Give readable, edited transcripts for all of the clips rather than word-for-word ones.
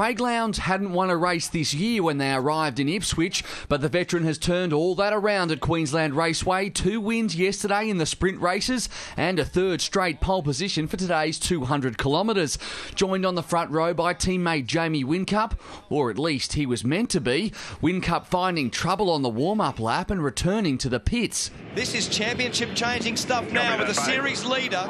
Craig Lowndes hadn't won a race this year when they arrived in Ipswich, but the veteran has turned all that around at Queensland Raceway. 2 wins yesterday in the sprint races and a third straight pole position for today's 200 kilometres. Joined on the front row by teammate Jamie Whincup, or at least he was meant to be. Whincup finding trouble on the warm-up lap and returning to the pits. This is championship changing stuff now with a series leader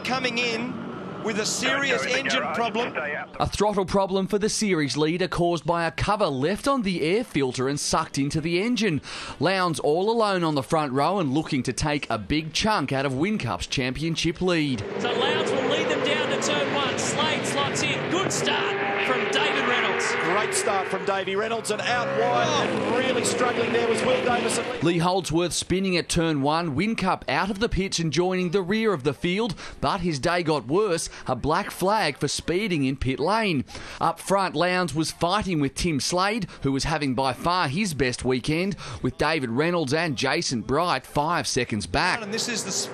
coming in with a serious engine problem. A throttle problem for the series leader caused by a cover left on the air filter and sucked into the engine. Lowndes all alone on the front row and looking to take a big chunk out of Whincup's championship lead. So Lowndes will lead them down to turn 1. Slade slots in. Good start from David Reynolds. Great start from Davey Reynolds, and out wide and really struggling there was Will Davison. Lee Holdsworth spinning at turn 1, Whincup out of the pits and joining the rear of the field, but his day got worse, a black flag for speeding in pit lane. Up front, Lowndes was fighting with Tim Slade, who was having by far his best weekend, with David Reynolds and Jason Bright 5 seconds back. And this is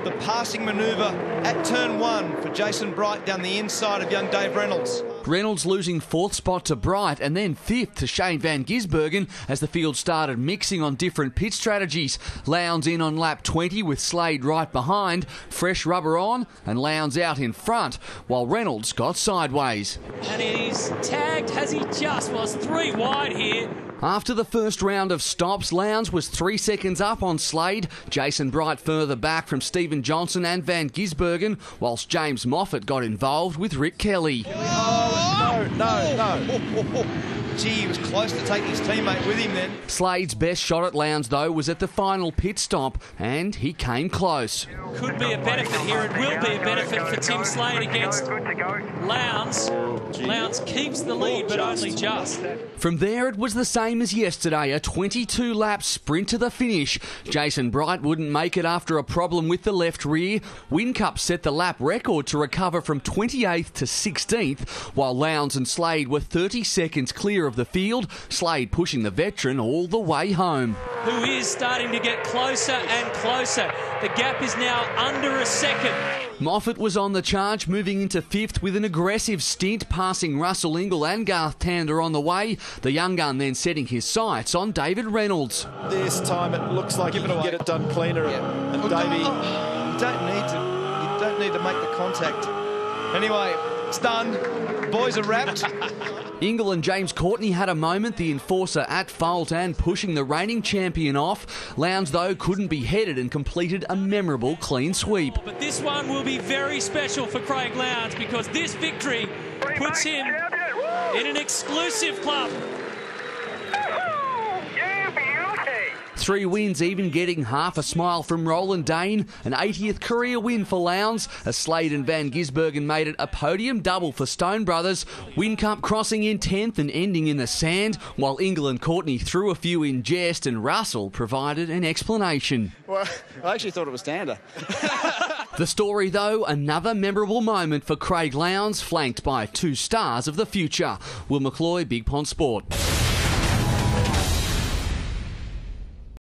the passing manoeuvre at turn 1 for Jason Bright down the inside of young Dave Reynolds. Reynolds losing 4th spot to Bright and then 5th to Shane Van Gisbergen as the field started mixing on different pit strategies. Lowndes in on lap 20 with Slade right behind, fresh rubber on and Lowndes out in front, while Reynolds got sideways. And he's tagged, has he just, was 3 wide here. After the first round of stops, Lowndes was 3 seconds up on Slade, Jason Bright further back from Stephen Johnson and Van Gisbergen, whilst James Moffat got involved with Rick Kelly. No. Gee, he was close to taking his teammate with him then. Slade's best shot at Lowndes, though, was at the final pit stop, and he came close. Could be a benefit here. It will be a benefit for Tim Slade against Lowndes. Lowndes keeps the lead, but only just. From there, it was the same as yesterday, a 22-lap sprint to the finish. Jason Bright wouldn't make it after a problem with the left rear. Whincup set the lap record to recover from 28th to 16th, while Lowndes and Slade were 30 seconds clear of the field, Slade pushing the veteran all the way home. Who is starting to get closer and closer. The gap is now under a second. Moffat was on the charge, moving into 5th with an aggressive stint, passing Russell Ingle and Garth Tander on the way. The young gun then setting his sights on David Reynolds. This time it looks like he can get it done cleaner. Yeah. And Davey... You don't need to make the contact. Anyway, it's done. Boys are wrapped. Ingle and James Courtney had a moment, the enforcer at fault and pushing the reigning champion off. Lowndes, though, couldn't be headed and completed a memorable clean sweep. But this one will be very special for Craig Lowndes because this victory puts him in an exclusive club. 3 wins, even getting half a smile from Roland Dane. An 80th career win for Lowndes, as Slade and Van Gisbergen made it a podium double for Stone Brothers. Whincup crossing in 10th and ending in the sand, while Ingle and Courtney threw a few in jest and Russell provided an explanation. Well, I actually thought it was Tander. The story, though, another memorable moment for Craig Lowndes, flanked by 2 stars of the future. Will McCloy, Big Pond Sport.